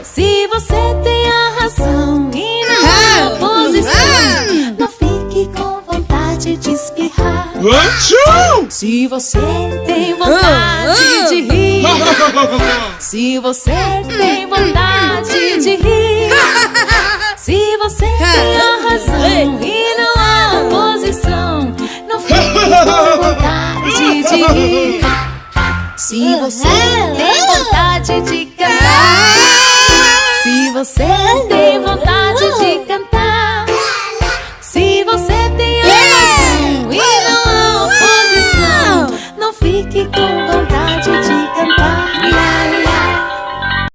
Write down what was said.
Se você tem a razão e não a oposição, não fique com vontade de espirrar. Se você tem vontade de rir, se você tem vontade de rir, se você tem a razão e não a oposição, não fique com vontade de rir. Se você tem vontade de cantar, se você tem vontade de cantar, se você tem a razão e não a oposição, não fique com vontade